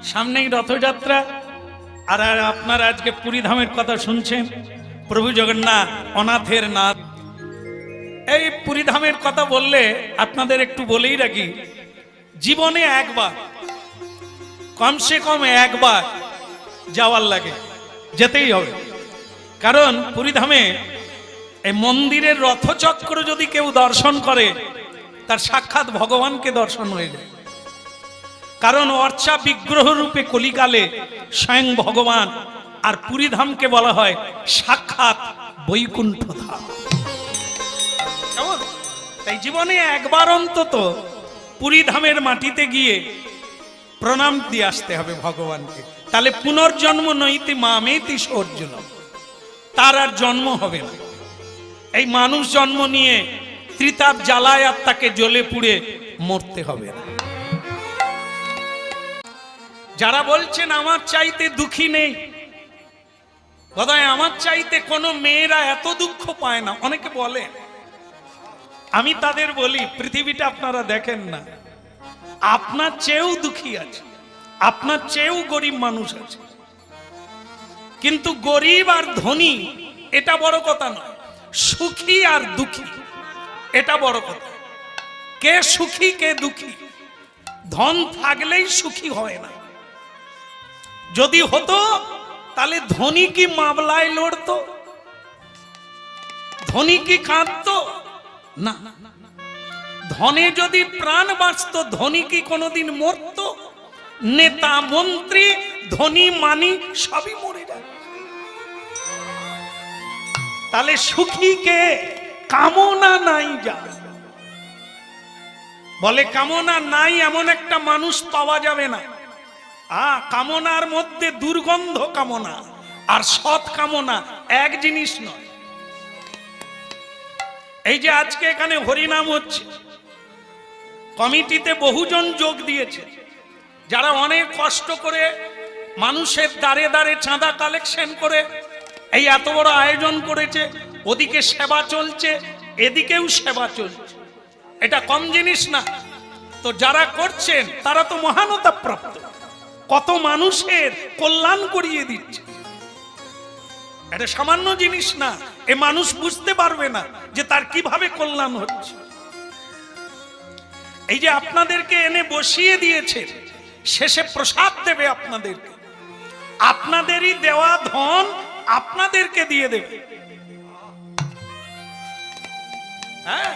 সামনেই রথযাত্রা, আর আপনারা আজকে পুরী ধামের কথা শুনছেন। প্রভু জগন্নাথ অনাথের নাথ। এই পুরী ধামের কথা বললে আপনাদের একটু বলেই রাখি, জীবনে একবার, কমসে কম একবার যাওয়ার লাগে, যেতেই হবে। কারণ পুরী ধামে এই মন্দিরের রথচক্র যদি কেউ দর্শন করে, তার সাক্ষাৎ ভগবানকে দর্শন হয়ে যায়। কারণ অর্চা বিগ্রহ রূপে কলিকালে স্বয়ং ভগবান, আর পুরী ধামকে বলা হয় সাক্ষাৎ বৈকুণ্ঠ ধাম। কেমন? তাই জীবনে একবার অন্তত পুরী ধামের মাটিতে গিয়ে প্রণাম দিয়ে আসতে হবে ভগবানকে। তাহলে পুনর্জন্ম নইতে মামেতি অর্জুন, তার আর জন্ম হবে না। এই মানুষ জন্ম নিয়ে ত্রিতাপ জ্বালায় আর তাকে জ্বলে পুড়ে মরতে হবে না। যারা বলছেন আমার চাইতে দুঃখী নেই, বোধহয় আমার চাইতে কোনো মেয়েরা এত দুঃখ পায় না, অনেকে বলে। আমি তাদের বলি, পৃথিবীটা আপনারা দেখেন না, আপনার চেয়েও দুঃখী আছে, আপনার চেয়েও গরিব মানুষ আছে। কিন্তু গরিব আর ধনী এটা বড় কথা নয়, সুখী আর দুঃখী এটা বড় কথা। কে সুখী কে দুঃখী? ধন থাকলেই সুখী হয় না। যদি হতো তাহলে ধনী কি মামলায় লড়তো? ধনী কি কাঁদতো? না। ধনে যদি প্রাণ বাঁচত, ধনী কি কোনোদিন মরতো? নেতা মন্ত্রী ধনী মানি সবই মরে যায়। তাহলে সুখী কে? কামনা নাই যা বলে, কামনা নাই এমন একটা মানুষ পাওয়া যাবে না। কামনার মধ্যে দুর্গন্ধ কামনা আর সৎ কামনা এক জিনিস নয়। এই যে আজকে এখানে হরিনাম হচ্ছে, কমিটিতে বহুজন যোগ দিয়েছে, যারা অনেক কষ্ট করে মানুষের দ্বারে দ্বারে চাঁদা কালেকশন করে এই এত বড় আয়োজন করেছে। ওদিকে সেবা চলছে, এদিকেও সেবা চলছে, এটা কম জিনিস না। তো যারা করছেন তারা তো মহানতা প্রাপ্ত, কত মানুষের কল্যাণ করিয়ে দিচ্ছে। এটা সামান্য জিনিস না। এ মানুষ বুঝতে পারবে না যে তার কিভাবে কল্যাণ হচ্ছে। এই যে আপনাদেরকে এনে বসিয়ে দিয়েছে, শেষে প্রসাদ দেবে আপনাদেরকে, আপনাদেরই দেওয়া ধন আপনাদেরকে দিয়ে দেবে। হ্যাঁ,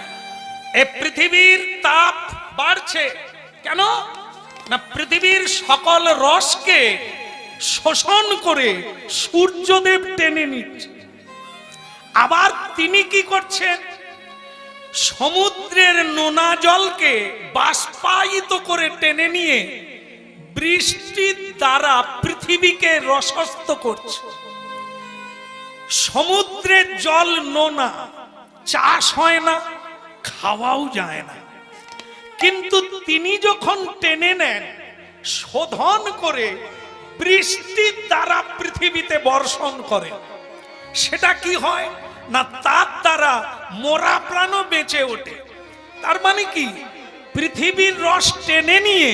এই পৃথিবীর তাপ বাড়ছে কেন? না, পৃথিবীর সকল রসকে শোষণ করে সূর্যদেব টেনে নিচ্ছে। আবার তিনি কি করছেন? সমুদ্রের নোনা জলকে বাষ্পায়িত করে টেনে নিয়ে বৃষ্টির দ্বারা পৃথিবীকে রসস্ত করছে। সমুদ্রের জল নোনা, চাষ হয় না, খাওয়াও যায় না। কিন্তু তিনি যখন টেনে নেন, শোধন করে বৃষ্টির দ্বারা পৃথিবীতে বর্ষণ করে, সেটা কি হয় না, তার দ্বারা মরা প্রাণও বেঁচে ওঠে। তার মানে কি? পৃথিবীর রস টেনে নিয়ে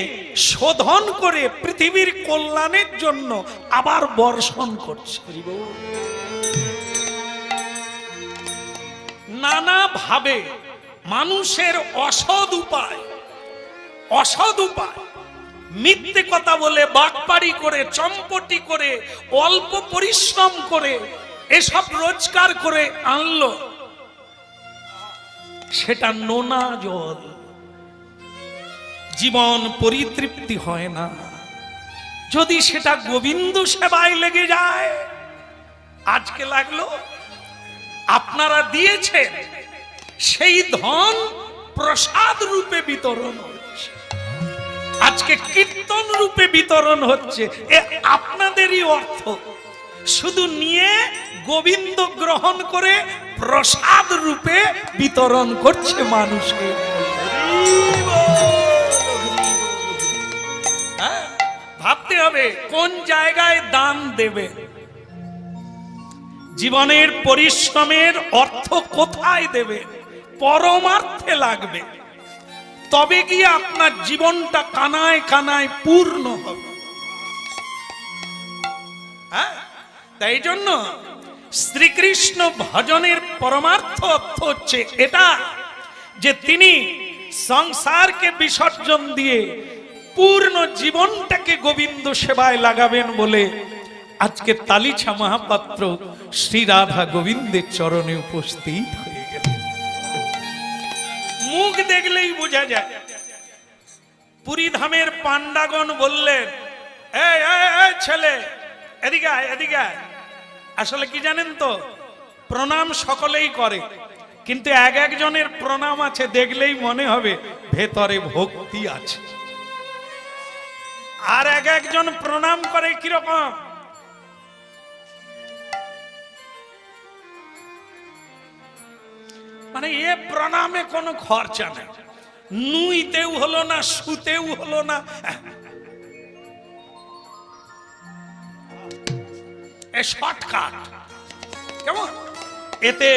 শোধন করে পৃথিবীর কল্যাণের জন্য আবার বর্ষণ করছে। নানা ভাবে মানুষের অসৎ উপায়, মিথ্যে কথা বলে, বাটপাড়ি করে, চম্পটি করে, অল্প পরিশ্রম করে এসব রোজগার করে আনলো, সেটা নোনা জল। জীবন পরিতৃপ্তি হয় না। যদি সেটা গোবিন্দ সেবায় লেগে যায়, আজকে লাগলো, আপনারা দিয়েছেন, সেই ধন প্রসাদ রূপে বিতরণ হচ্ছে, আজকে কীর্তন রূপে বিতরণ হচ্ছে। এ আপনাদেরই অর্থ, শুধু নিয়ে গোবিন্দ গ্রহণ করে প্রসাদ রূপে বিতরণ করছে মানুষকে। ভাবতে হবে কোন জায়গায় দান দেবে, জীবনের পরিশ্রমের অর্থ কোথায় দেবে, পরমার্থে লাগবে, তবে গিয়ে আপনার জীবনটা কানায় কানায় পূর্ণ হবে। তাই জন্য শ্রীকৃষ্ণ ভজনের পরমার্থ অর্থ হচ্ছে এটা যে তিনি সংসারকে বিসর্জন দিয়ে পূর্ণ জীবনটাকে গোবিন্দ সেবায় লাগাবেন বলে আজকে তালিছা মহাপাত্র শ্রী রাধা গোবিন্দের চরণে উপস্থিত হয়ে গেলেন। মুখ দেখলেই বোঝা যায়। পুরী ধামের পান্ডাগণ বললেন, এই ছেলে এদিকে আয়, এদিকে আয়। আসলে কি জানেন তো, প্রণাম সকলেই করে, কিন্তু এক একজনের প্রণাম আছে দেখলেই মনে হবে ভেতরে ভক্তি আছে। আর এক একজন প্রণাম করে কিরকম, মানে এ প্রণামে কোনো খরচা নেই, নুইতেও হলো না, শুতেও হলো না, এ শর্টকাট। কেমন এতে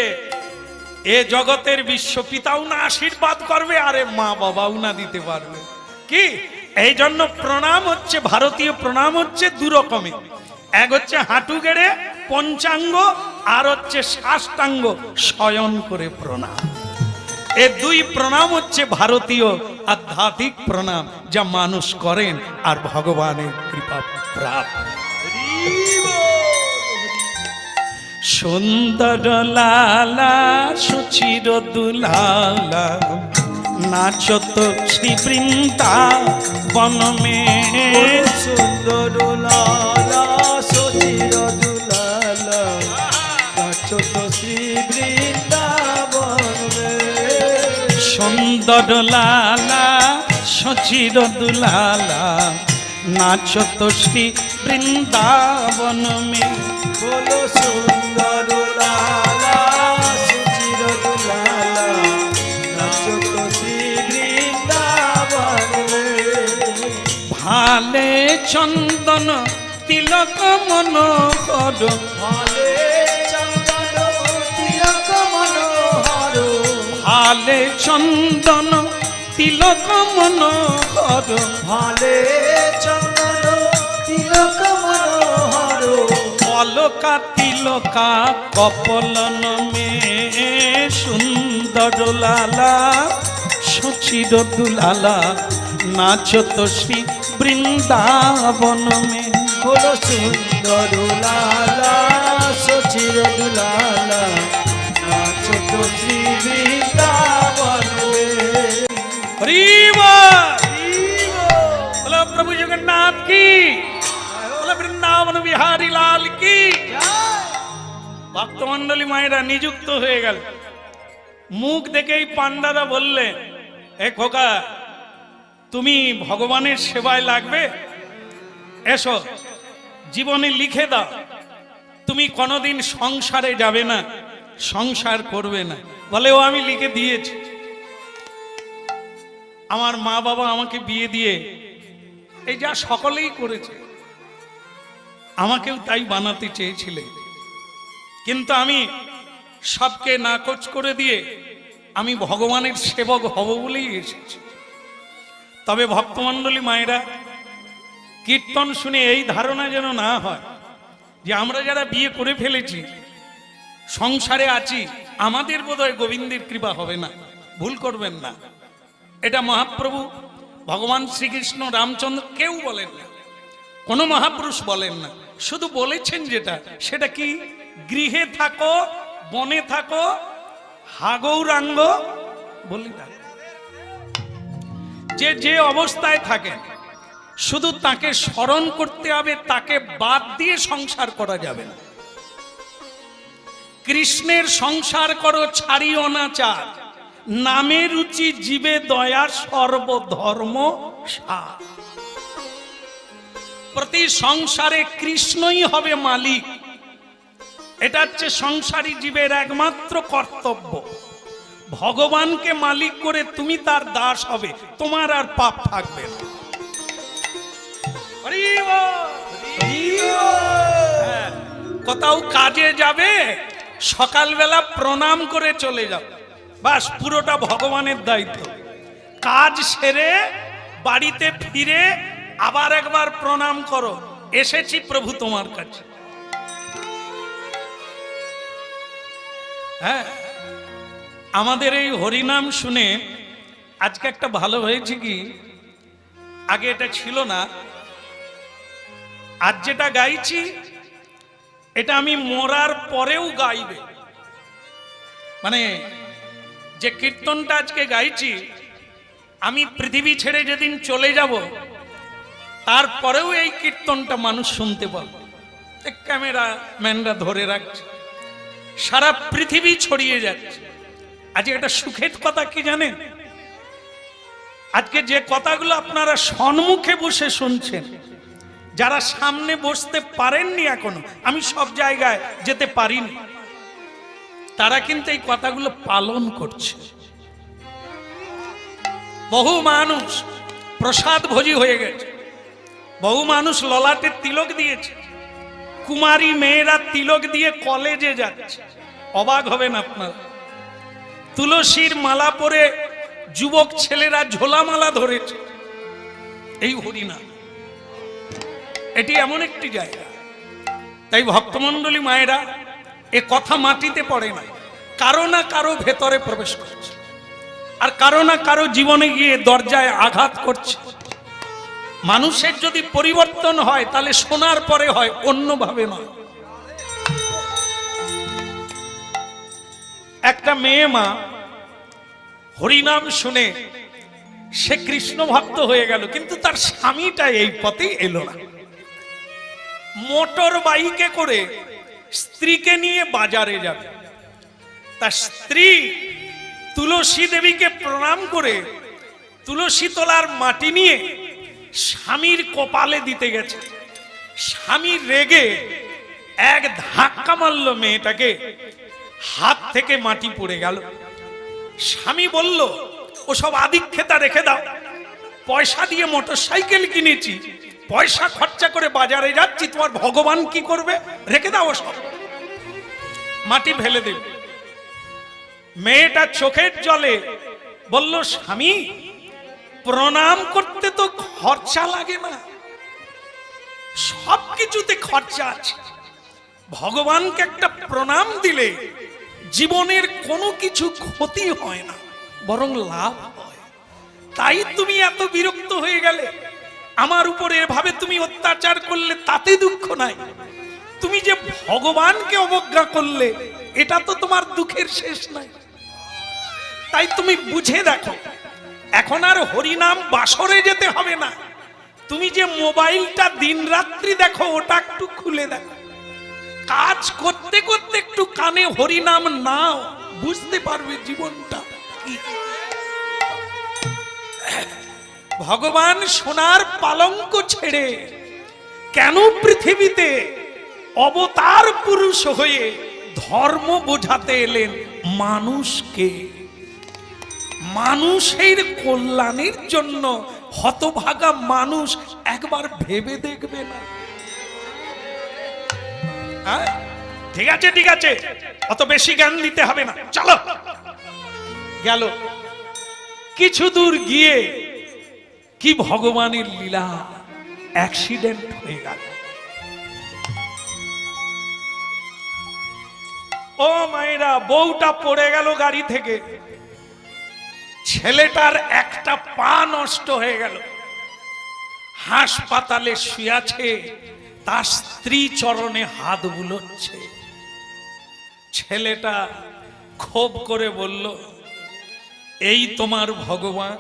এ জগতের বিশ্বপিতাও না আশীর্বাদ করবে, আরে মা বাবাও না দিতে পারবে কি। এই জন্য প্রণাম হচ্ছে, ভারতীয় প্রণাম হচ্ছে দু রকমের, এক হচ্ছে হাঁটু গেড়ে পঞ্চাঙ্গ, আর হচ্ছে সাষ্টাঙ্গ শয়ন করে প্রণাম। এ দুই প্রণাম হচ্ছে ভারতীয় আধ্যাত্মিক প্রণাম, যা মানুষ করেন আর ভগবানের কৃপা প্রাপ্ত। সুন্দর লালা সুচির দুলালা নাচত শ্রী বৃন্দাবন মে। সুন্দর লালা সুচির দুলালা নাচত শ্রী বৃন্দাবন মে। সুন্দর লালা সুচির দুলালা নাচত শ্রী বৃন্দাবন মে। বলো সুন্দর লালা সুচির দুলালা নাচত শ্রী বৃন্দাবন মে। ভালে চন্দন তিলক মনোহর, ভালে চন্দন তিলক মনোহর, ভালে চন্দন তিলক মনোহর, ভালে চন্দন তিলক মনোহর। অলকা তিলকা কপলন মে। সুন্দর লালা সুচির দুলালা নাচত শ্রী বৃন্দাবন মে। বলো সুন্দর লালা সুচির দুলালা নাচত শ্রী বৃন্দাবন মে। হরি বল। বলো প্রভু জগন্নাথ কি, বলো বৃন্দাবন বিহারী লাল কি। ভক্তমন্ডলী মায়েরা নিযুক্ত হয়ে গেল। মুখ দেখেই পান্ডারা বললে, এ খোকা তুমি ভগবানের সেবায় লাগবে, এসো জীবনে লিখে দাও, তুমি কোনোদিন সংসারে যাবে না, সংসার করবে না। বলে ও আমি লিখে দিয়েছি, আমার মা বাবা আমাকে বিয়ে দিয়ে এই যা সকলেই করেছে, আমাকেও তাই বানাতে চেয়েছিলেন, কিন্তু আমি সবকে নাকচ করে দিয়ে আমি ভগবানের সেবক হব বলেই এসেছি। তবে ভক্তমণ্ডলী মায়েরা, কীর্তন শুনে এই ধারণা যেন না হয় যে আমরা যারা বিয়ে করে ফেলেছি, সংসারে আছি, আমাদের বোধহয় গোবিন্দের কৃপা হবে না। ভুল করবেন না, এটা মহাপ্রভু ভগবান শ্রীকৃষ্ণ রামচন্দ্র কেউ বলেন না, কোনো মহাপুরুষ বলেন না। শুধু বলেছেন যেটা, সেটা কি, গৃহে থাকো বনে থাকো হাগৌরাঙ্গ বলি না, যে যে অবস্থায় থাকেন শুধু তাকে স্মরণ করতে হবে, তাকে বাদ দিয়ে সংসার করা যাবে না। কৃষ্ণের সংসার করো ছাড়ি অনাচার, নামে রুচি জীবে দয়া সর্বধর্ম সার। প্রতি সংসারে কৃষ্ণই হবে মালিক, এটা হচ্ছে সংসারী জীবের একমাত্র কর্তব্য। ভগবানকে মালিক করে তুমি তার দাস হবে, তোমার আর পাপ থাকবে না। কোথাও কাজে যাবে, সকালবেলা প্রণাম করে চলে যাও, বাস পুরোটা ভগবানের দায়িত্ব। কাজ সেরে বাড়িতে ফিরে আবার একবার প্রণাম করো, এসেছি প্রভু তোমার কাছে। হ্যাঁ, আমাদের এই হরিনাম শুনে আজকে একটা ভালো হয়েছে কি, আগে এটা ছিল না। আজ যেটা গাইছি এটা আমি মরার পরেও গাইবে, মানে যে কীর্তনটা আজকে গাইছি আমি পৃথিবী ছেড়ে যেদিন চলে যাব তারপরেও এই কীর্তনটা মানুষ শুনতে পাবে। ক্যামেরা ম্যানরা ধরে রাখছে, সারা পৃথিবী ছড়িয়ে যাচ্ছে। আজকে একটা সুখের কথা কি জানেন, আজকে যে কথাগুলো আপনারা সম্মুখে বসে শুনছেন, যারা সামনে বসতে পারেননি এখনো, আমি সব জায়গায় যেতে পারিনি, তারা কিন্তু এই কথাগুলো পালন করছে। বহু মানুষ প্রসাদ ভোজী হয়ে গেছে, বহু মানুষ ললাটে তিলক দিয়েছে, কুমারী মেয়েরা তিলক দিয়ে কলেজে যাচ্ছে। অবাক হবেন আপনারা, তুলসীর মালা পরে যুবক ছেলেরা ঝোলা মালা ধরেছে। এই হরিনাম, এটি এমন একটি জায়গা। তাই ভক্তমণ্ডলী মায়েরা, এ কথা মাটিতে পড়ে না, কারো না কারো ভেতরে প্রবেশ করছে, আর কারো না কারো জীবনে গিয়ে দরজায় আঘাত করছে। মানুষের যদি পরিবর্তন হয় তাহলে শোনার পরে হয়, অন্যভাবে নয়। একটা মেয়ে মা হরিনাম শুনে সে কৃষ্ণ ভক্ত হয়ে গেল, কিন্তু তার স্বামীটা এই পথে এলো না। মোটর বাইকে করে স্ত্রীকে নিয়ে বাজারে যাবে, তার স্ত্রী তুলসী দেবীকে প্রণাম করে তুলসী তলার মাটি নিয়ে স্বামীর কপালে দিতে গেছে। স্বামী রেগে এক ধাক্কা মারল মেয়েটাকে, হাত থেকে মাটি পড়ে গেল। স্বামী বলল, ওসব আদিক্ষেতা রেখে দাও, পয়সা দিয়ে মোটরসাইকেল কিনেছি, পয়সা খরচা করে বাজারে যাচ্ছি, তোমার ভগবান কি করবে, রেখে দাও ওসব, মাটি ফেলে দেবে। মেয়েটা চোখের জলে বলল, স্বামী প্রণাম করতে তো খরচা লাগে না, সব কিছুতে খরচা আছে, ভগবানকে একটা প্রণাম দিলে জীবনের কোনো কিছু ক্ষতি হয় না, বরং লাভ হয়। তাই তুমি এত বিরক্ত হয়ে গেলে, আমার উপরে এভাবে তুমি অত্যাচার করলে তাতে দুঃখ নাই, তুমি যে ভগবানকে অবজ্ঞা করলে এটা তো তোমার দুঃখের শেষ নাই। তাই তুমি বুঝে দেখো, এখন আর হরিনাম বাসরে যেতে হবে না, তুমি যে মোবাইলটা দিনরাত্রি দেখো ওটা একটু খুলে দেখো, কাজ করতে করতে একটু কানে হরিনাম নাও, বুঝতে পারবে জীবনটা কি। ভগবান সোনার পালঙ্ক ছেড়ে কেন পৃথিবীতে অবতার পুরুষ হয়ে ধর্ম বোঝাতে এলেন মানুষকে, মানুষের কল্যাণের জন্য। হতভাগা মানুষ একবার ভেবে দেখবে না? ঠিক আছে ঠিক আছে, অত বেশি জ্ঞান দিতে হবে না, চলো। গেল কিছু দূর গিয়ে কি ভগবানের লীলা, অ্যাক্সিডেন্ট হয়ে গেল। ও মায়েরা, বউটা পড়ে গেল গাড়ি থেকে, ছেলেটার একটা পা নষ্ট হয়ে গেল, হাসপাতালে শুয়ে আছে, তার স্ত্রী চরণে হাত বুলোচ্ছে। ছেলেটা ক্ষোভ করে বলল, এই তোমার ভগবান,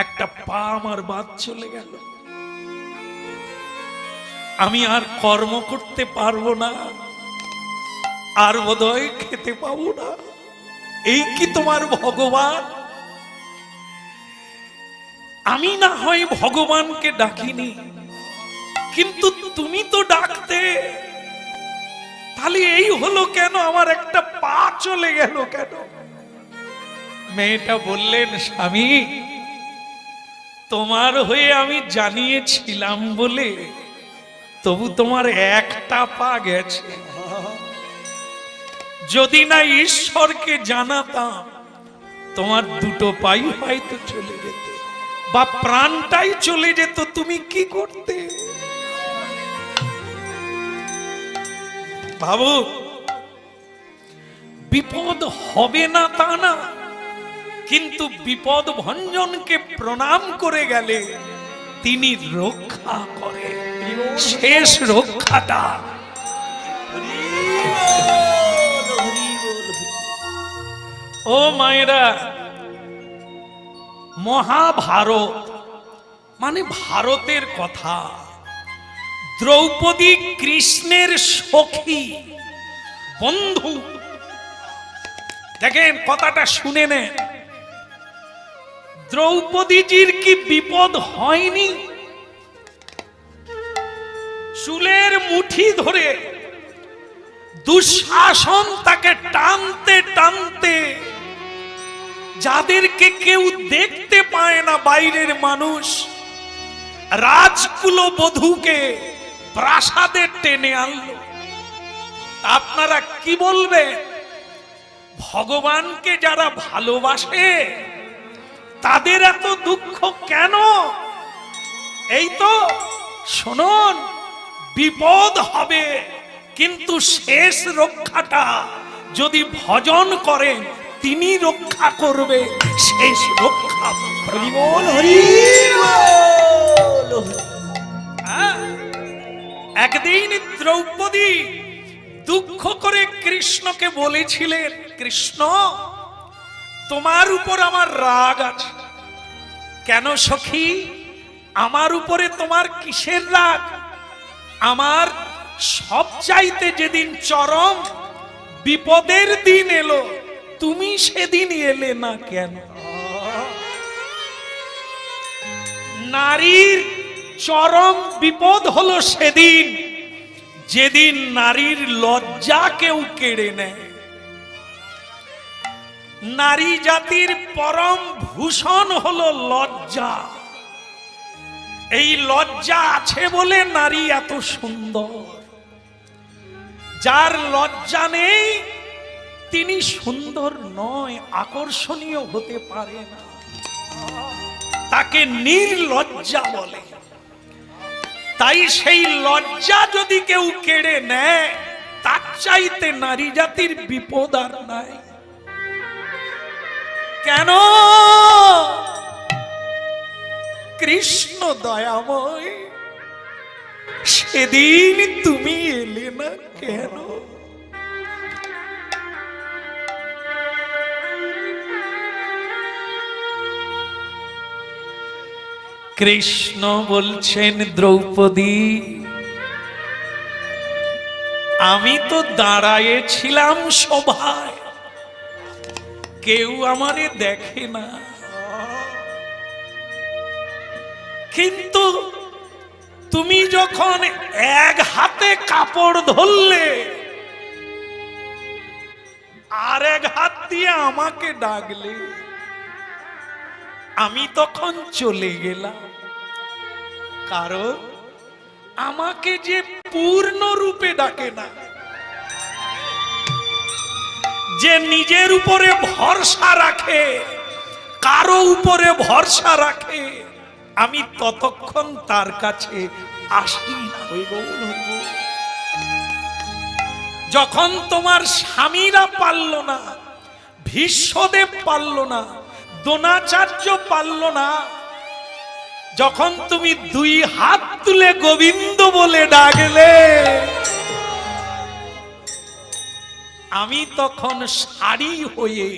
একটা পা আমার বাদ চলে গেল, আমি আর কর্ম করতে পারবো না, আর বোধহয় খেতে পাবো না, এই কি তোমার ভগবান? আমি না হয় ভগবানকে ডাকিনি, কিন্তু তুমি তো ডাকতে, তাহলে এই হলো কেন, আমার একটা পা চলে গেল কেন? মেয়েটা বললেন, স্বামী তোমার হয়ে আমি জানিয়েছিলাম বলে তবু তোমার একটা পা গেছে, যদি না ঈশ্বরকে জানাতাম তোমার দুটো পাই হয়তো চলে যেত, বা প্রাণটাই চলে যেত, তুমি কি করতে? ভাবো, বিপদ হবে না তা না, কিন্তু বিপদ ভঞ্জনকে প্রণাম করে গেলে তিনি রক্ষা করে। শেষ রক্ষাটা ও মায়েরা, মহাভারত মানে ভারতের কথা। দ্রৌপদী কৃষ্ণের সখী বন্ধু। দেখেন কথাটা শুনে নেন, দ্রৌপদীজির কি বিপদ হয়নি? চুলের মুঠি ধরে দুঃশাসন তাকে টানতে টানতে, যাদেরকে কেউ দেখতে পায় না বাইরের মানুষ, রাজকুল বধূকে প্রাসাদে টেনে আনলো। আপনারা কি বলবেন? ভগবানকে যারা ভালোবাসে তাদের এত দুঃখ কেন? এই তো শুনুন, বিপদ হবে, কিন্তু শেষ রক্ষাটা যদি ভজন করেন তিনি রক্ষা করবে। শেষ রক্ষা হরি বল, হরি বল। একদিন দ্রৌপদী দুঃখ করে কৃষ্ণকে বলেছিলেন, কৃষ্ণ তোমার উপর আমার রাগ আছে। কেন সখী, আমার উপরে তোমার কিসের রাগ? আমার সবচাইতে যেদিন চরম বিপদের দিন এলো, তুমি সেদিন এলে না কেন? নারীর চরম বিপদ হলো সেদিন যেদিন নারীর লজ্জা কেউ কেড়ে নেয়। নারী জাতির পরম ভূষণ হলো লজ্জা। এই লজ্জা আছে বলে নারী এত সুন্দর। যার লজ্জা নেই তিনি সুন্দর নয়, আকর্ষণীয় হতে পারে না, তাকে নির্লজ্জা বলে। তাই সেই লজ্জা যদি কেউ কেড়ে নেয়, তার চাইতে নারী জাতির বিপদ আর নাই। কেন? কৃষ্ণ দয়াময়, সেদিন তুমি এলে না কেন? কৃষ্ণ বলছেন, দ্রৌপদী আমি তো দাঁড়ায়েছিলাম সভায়, কেউ আমারে দেখে না, কিন্তু তুমি যখন এক হাতে কাপড় ধরলে আর এক হাত দিয়ে আমাকে ডাকলে, আমি তখন চলে গেলাম। কারণ আমাকে যে পূর্ণ রূপে ডাকে না, যে নিজের উপরে ভরসা রাখে, কারো উপরে ভরসা রাখে, আমি ততক্ষণ তার কাছে আসি না। যখন তোমার স্বামীরা পারল না, ভীষ্মদেব পারল না, দ্রোণাচার্য পারল না, যখন তুমি দুই হাত তুলে গোবিন্দ বলে ডাকলে, আমি তখন শাড়ি হয়ে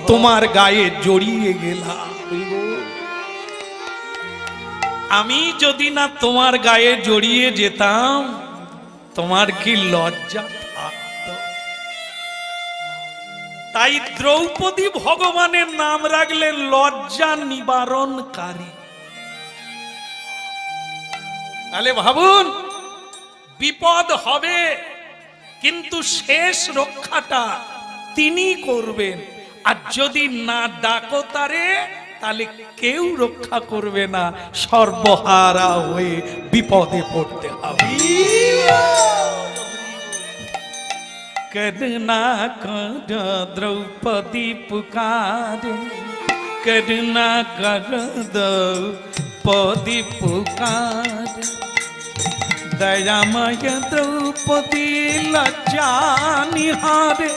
তোমার গায়ে জড়িয়ে গেলাম। আমি যদি না তোমার গায়ে জড়িয়ে যেতাম, তোমার কি লজ্জা থাকত? তাই দ্রৌপদী ভগবানের নাম রাখলেন লজ্জা নিবারণকারী। তাহলে ভাবুন, বিপদ হবে কিন্তু শেষ রক্ষাটা তিনি করবেন। আর যদি না ডাকো তারে, তাহলে কেউ রক্ষা করবে না, সর্বহারা হয়ে বিপদে পড়তে হবে। করুণা কর দ্রৌপদী পুকারে, করুণা কর দ্রৌপদী পুকারে, দয়াময় দ্রৌপদী লজ্জা নিহারে,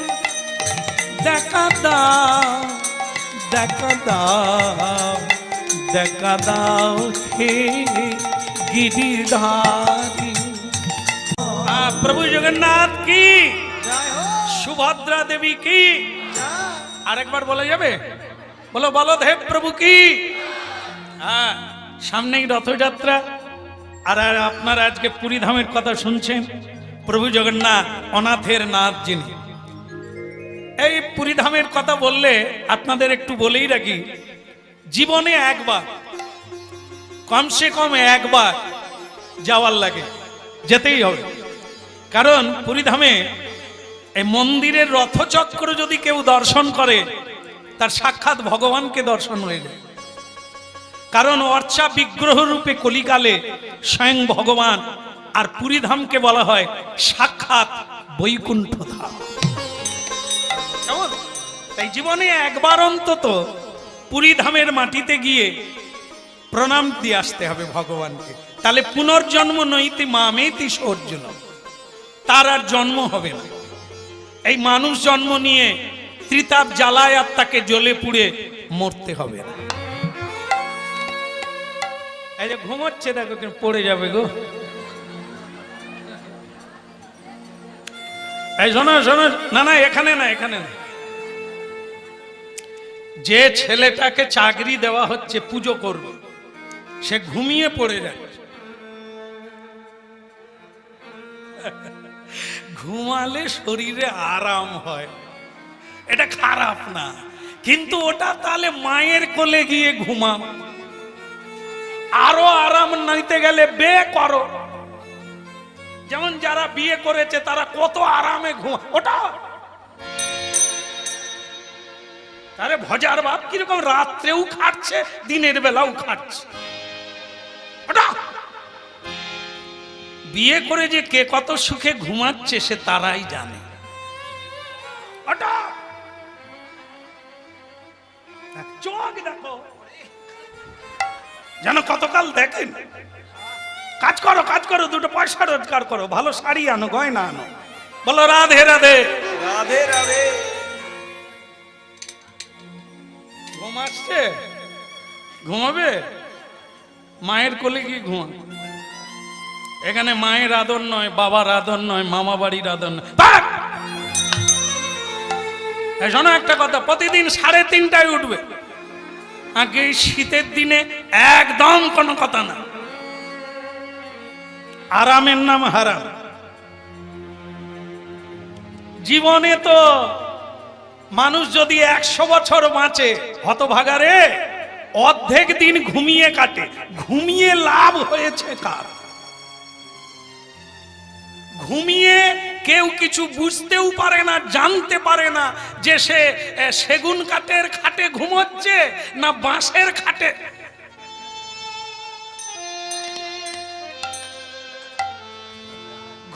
দেখা দাও, দেখা দাও, দেখা দাও হে গিরিধারী। প্রভু জগন্নাথ কি, সুভদ্রা দেবী কি, আরেকবার বলা যাবে? বলো বলদেব প্রভু কি। হ্যাঁ, সামনেই রথযাত্রা, আর আপনারা আজকে পুরী ধামের কথা শুনছেন। প্রভু জগন্নাথ অনাথের নাথ যিনি। এই পুরী ধামের কথা বললে আপনাদের একটু বলেই রাখি, জীবনে একবার, কমসে কম একবার যাওয়ার লাগে, যেতেই হবে। কারণ পুরী ধামে এই মন্দিরের রথচক্র যদি কেউ দর্শন করে, তার সাক্ষাৎ ভগবানকে দর্শন হয়ে যায়। কারণ অর্চা বিগ্রহ রূপে কলিকালে স্বয়ং ভগবান, আর পুরী ধামকে বলা হয় সাক্ষাৎ বৈকুণ্ঠ ধাম। কেমন? তাই জীবনে একবার অন্তত পুরী ধামের মাটিতে গিয়ে প্রণাম দিয়ে আসতে হবে ভগবানকে। তাহলে পুনর্জন্ম নইতে মামেতি অর্জুন, তার আর জন্ম হবে না। এই মানুষ জন্ম নিয়ে ত্রিতাপ জ্বালায় আর তাকে জ্বলে পুড়ে মরতে হবে না। এই যে ঘুমোচ্ছে দেখো, পড়ে যাবে গো। এই শোনো শোনো, না না এখানে না, এখানে না। যে ছেলেটাকে চাকরি দেওয়া হচ্ছে পুজো করবে, সে ঘুমিয়ে পড়ে যাচ্ছে। ঘুমালে শরীরে আরাম হয়, এটা খারাপ না, কিন্তু ওটা তাহলে মায়ের কোলে গিয়ে ঘুমাও। আরো আরাম নিতে গেলে বিয়ে করো। যেমন যারা বিয়ে করেছে তারা কত আরামে ঘুমা, ওটা তারে ভজার বাপ কিরকম রাত্রেও খাটছে, দিনের বেলাও খাটছে। ওটা বিয়ে করে যে কে কত সুখে ঘুমাচ্ছে সে তারাই জানে। ওটা চোখ দেখো, যেন কতকাল দেখেন। কাজ করো, কাজ করো, দুটো পয়সা রোজগার করো, ভালো শাড়ি আনো, গয়না আনো, বলো রাধে রাধে, রাধে রাধে। ঘুম আসছে, ঘুমাবে, মায়ের কোলে গিয়ে ঘুমা। এখানে মায়ের আদর নয়, বাবার আদর নয়, মামা বাড়ির আদর নয়। শোনো একটা কথা, প্রতিদিন 3:30টায় উঠবে। আগে শীতের দিনে একদম কোনো কথা না, আরামের নাম হারাম। জীবনে তো মানুষ যদি 100 বছর বাঁচে, হতভাগারে অর্ধেক দিন ঘুমিয়ে কাটে। ঘুমিয়ে লাভ হয়েছে কার? ঘুমিয়ে কেউ কিছু বুঝতেও পারে না, জানতে পারে না যে সে সেগুন কাঠের খাটে ঘুমোচ্ছে না বাঁশের খাটে।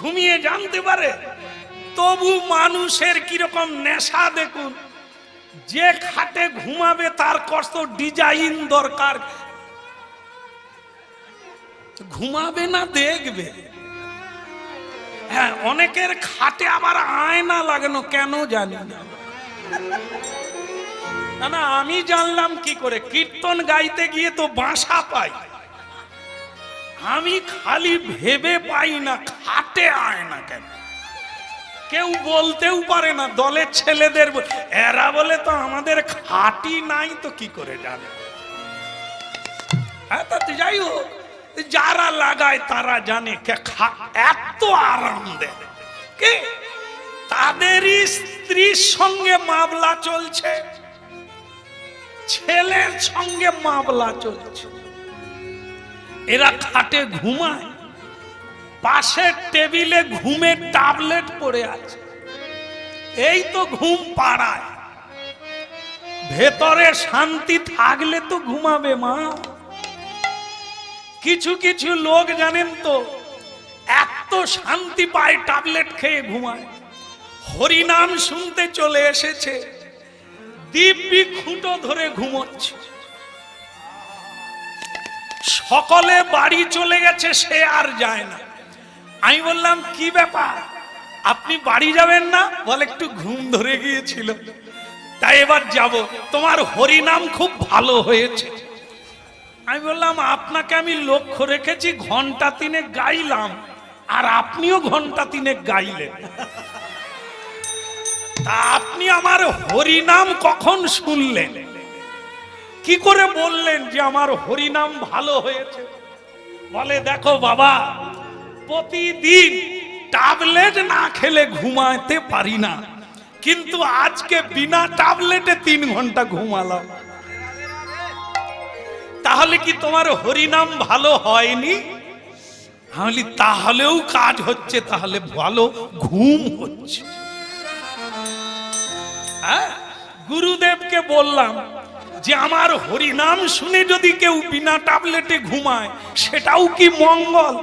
ঘুমিয়ে জানতে পারে। তবু মানুষের কিরকম নেশা দেখুন, যে খাটে ঘুমাবে তার কত ডিজাইন দরকার, ঘুমাবে না দেখবে। হ্যাঁ, অনেকের খাটে আবার আয়না লাগানো, কেন জানি না। না আমি জানলাম কি করে, কীর্তন গাইতে গিয়ে তো বাঁশা পাই, আমি খালি ভেবে পাই না খাটে আয়না কেন। কেউ বলতেও পারে না, দলের ছেলেদের এরা বলে তো আমাদের খাটি নাই, তো কি করে জানে। হ্যাঁ, তা যাই হোক, যারা লাগায় তারা জানে এত আরাম দেয়। কে? তাদেরই স্ত্রীর সঙ্গে মামলা চলছে, ছেলের সঙ্গে মামলা চলছে। এরা খাটে ঘুমায়, পাশের টেবিলে ঘুমের ট্যাবলেট পড়ে আছে। এই তো ঘুম পাড়ায়, ভেতরে শান্তি থাকলে তো ঘুমাবে মা। কিছু কিছু লোক জানেন তো এত শান্তি পায় ট্যাবলেট খেয়ে ঘুমায়। হরিনাম শুনতে চলে এসেছে, দিব্যি খুঁটো ধরে ঘুমোচ্ছে। সকলে বাড়ি চলে গেছে, সে আর যায় না। আমি বললাম কি ব্যাপার, আপনি বাড়ি যাবেন না? বলে একটু ঘুম ধরে গিয়েছিল। তাই এবার যাব, তোমার হরিনাম খুব ভালো হয়েছে। আমি বললাম আপনাকে আমি লক্ষ্য রেখেছি ঘন্টা তিনে গাইলাম, আর আপনিও ঘন্টা তিনে গাইলেন, তা আপনি আমার হরিনাম কখন শুনলেন? কি করে বললেন যে আমার হরিনাম ভালো হয়েছে? বলে দেখো বাবা, প্রতিদিন ট্যাবলেট না খেলে ঘুমাতে পারি না, কিন্তু আজকে বিনা ট্যাবলেটে 3 ঘন্টা ঘুমালাম। তাহলে কি তোমার হরিনাম ভালো হয়নি? আমি তাহলেও কাজ হচ্ছে, তাহলে ভালো ঘুম হচ্ছে। গুরুদেবকে বললাম যে আমার হরিনাম শুনে যদি কেউ বিনা ট্যাবলেটে ঘুমায় সেটাও কি মঙ্গল?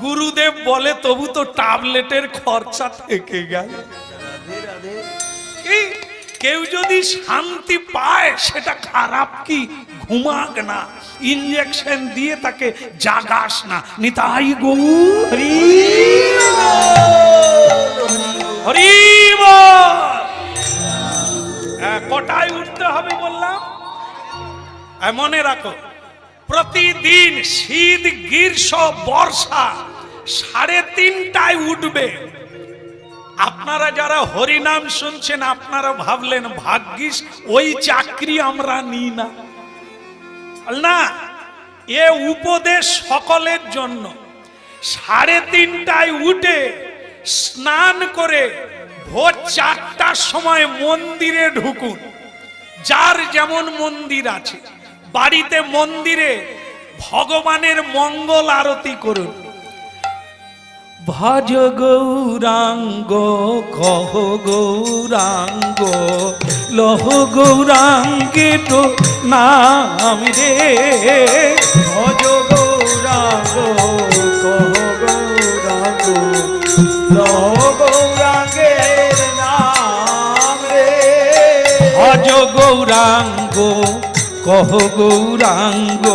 গুরুদেব বলে তবু তো ট্যাবলেটের খরচা থেকে গেল। কেউ যদি শান্তি পায় সেটা খারাপ কি? ঘুমাক না, ইনজেকশন দিয়ে তাকে জাগাস না। নিতাই গৌর হরি বল। কটায় উঠতে হবে বললাম? মনে রাখো, প্রতিদিন শীত গ্রীষ্ম বর্ষা 3:30টায় উঠবে। আপনারা যারা হরিনাম শুনছেন আপনারা ভাবলেন ভাগ্যিস ওই চাকরি আমরা নিই না। না, এ উপদেশ সকলের জন্য। 3:30টায় উঠে স্নান করে ভোর 4টার সময় মন্দিরে ঢুকুন। যার যেমন মন্দির আছে, বাড়িতে মন্দিরে ভগবানের মঙ্গল আরতি করুন। ভজ গৌরাঙ্গ কহ গৌরাঙ্গ লহ গৌরাঙ্গে তো নাম রে। ভজ গৌরাঙ্গ কহ গৌরাঙ্গ লহ গৌরাঙ্গের নাম রে। ভজ গৌরাঙ্গ কহ গৌরাঙ্গ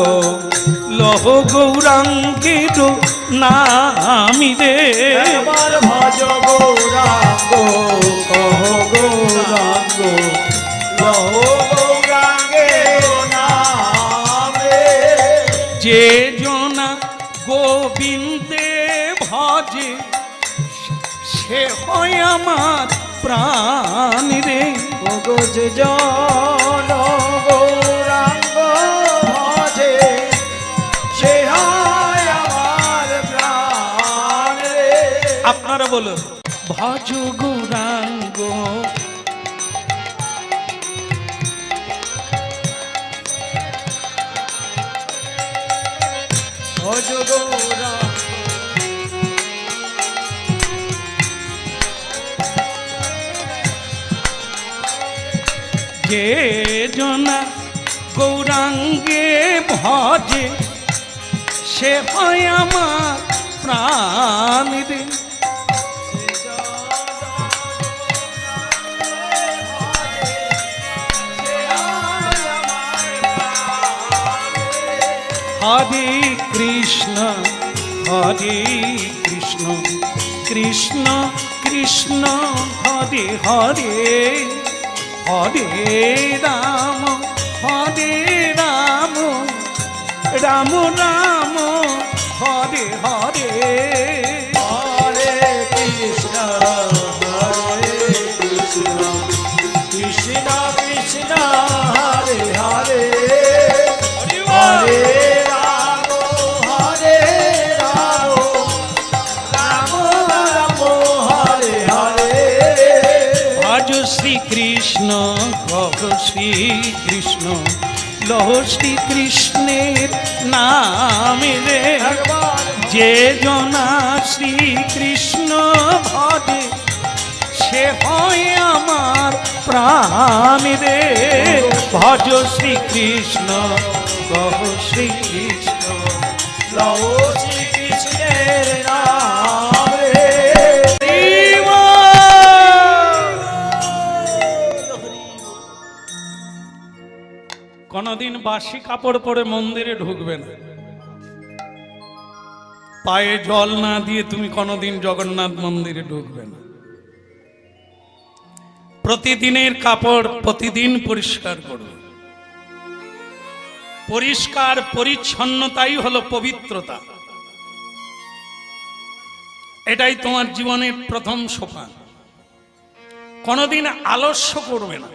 লহ গৌরাঙ্গে তো নামি রে। একবার ভজ গৌরাঙ্গ কহ গৌরাঙ্গ লহ গৌরাঙ্গের নাম রে। যে জনা গোবিন্দে ভজে সে হয় আমার প্রাণ রে। যে জন গৌরাঙ্গ ভজে সে হয় আমার প্রাণ রে। আপনারা বলুন ভজ গৌরাঙ্গ। ভজ গৌরাঙ্গ যে জনা গৌরাঙ্গে ভজে সে হয় আমার প্রাণ রে। হরে কৃষ্ণ হরে কৃষ্ণ কৃষ্ণ কৃষ্ণ হরে হরে হরে রাম রাম রাম হরে হরে। হরে কৃষ্ণ কৃষ্ণ কৃষ্ণ হরে হরে হরে রাম রাম রাম হরে হরে। ভজ শ্রী কৃষ্ণ কহ শ্রী কৃষ্ণ লহ শ্রী কৃষ্ণের নাম রে। যে জনা শ্রী কৃষ্ণ ভজে সে হয় আমার প্রাণ রে। ভজ শ্রী কৃষ্ণ কহ শ্রী কৃষ্ণ লহ শ্রী কৃষ্ণের নাম রে। কোনদিন বাসি কাপড় পরে মন্দিরে ঢুকবে না। পায়ে জল না দিয়ে তুমি কোনদিন জগন্নাথ মন্দিরে ঢুকবে না। প্রতিদিনের কাপড় প্রতিদিন পরিষ্কার করবে। পরিষ্কার পরিচ্ছন্নতাই হলো পবিত্রতা। এটাই তোমার জীবনের প্রথম সোপান। কোনোদিন আলস্য করবে না,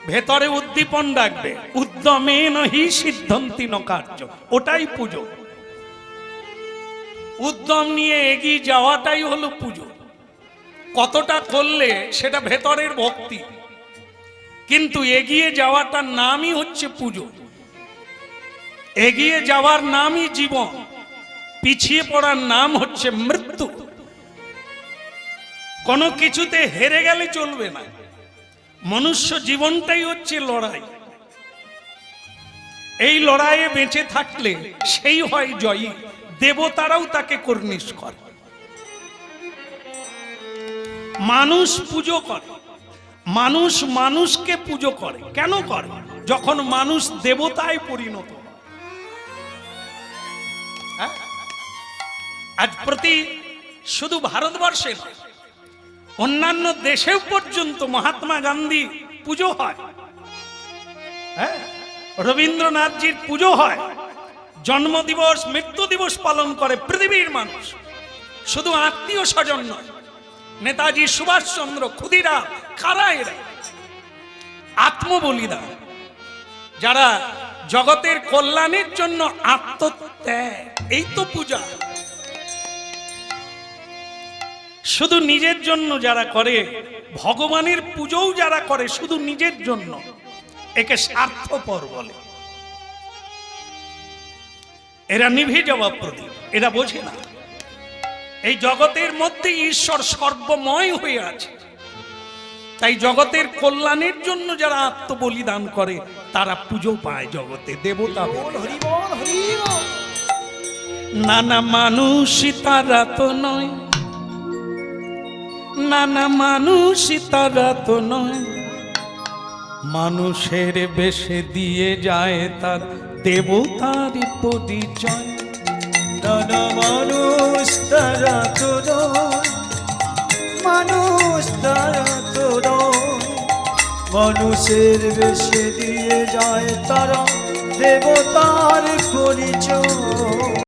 ভেতরে উদ্দীপন রাখবে। উদ্যমে নহি সিদ্ধন্তি ন কার্য, ওটাই পুজো। উদ্যম নিয়ে এগিয়ে যাওয়াটাই হলো পুজো। কতটা করলে সেটা ভেতরের ভক্তি, কিন্তু এগিয়ে যাওয়াটার নামই হচ্ছে পুজো। এগিয়ে যাওয়ার নামই জীবন, পিছিয়ে পড়ার নাম হচ্ছে মৃত্যু। কোনো কিছুতে হেরে গেলে চলবে না। মনুষ্য জীবনটাই হচ্ছে লড়াই। এই লড়াইয়ে বেঁচে থাকলে সেই হয় জয়ী। দেবতারাও তাকে কর্নিশ করে। মানুষ পুজো করে, মানুষ মানুষকে পুজো করে। কেন করে? যখন মানুষ দেবতায় পরিণত হয়। আজ প্রতি শুধু ভারতবর্ষে নয়, অন্যান্য দেশেও পর্যন্ত মহাত্মা গান্ধী পুজো হয়, রবীন্দ্রনাথজির পুজো হয়। জন্মদিবস মৃত্যু দিবস পালন করে পৃথিবীর মানুষ, শুধু আত্মীয় স্বজন নয়। নেতাজি সুভাষচন্দ্র, ক্ষুদিরাম, কারা এরা? আত্মবলিদান, যারা জগতের কল্যাণের জন্য আত্মত্যাগ, এই তো পূজা। শুধু নিজের জন্য যারা করে, ভগবানের পুজোও যারা করে শুধু নিজের জন্য, একে স্বার্থপর বলে। এরা নিভে যাওয়া প্রদীপ, এরা বোঝে না এই জগতের মধ্যে ঈশ্বর সর্বময় হয়ে আছে। তাই জগতের কল্যাণের জন্য যারা আত্মবলিদান করে তারা পুজো পায় জগতে, দেবতা। নানা মানুষই তারা তো নয়, নানা মানুষই তারা তো নয়, মানুষের বেশে দিয়ে যায় তার দেবতার পরিচয়। নানা মানুষ তারা তো নয়, মানুষ তারা তো নয়, মানুষের বেশে দিয়ে যায় তারা দেবতার পরিচয়।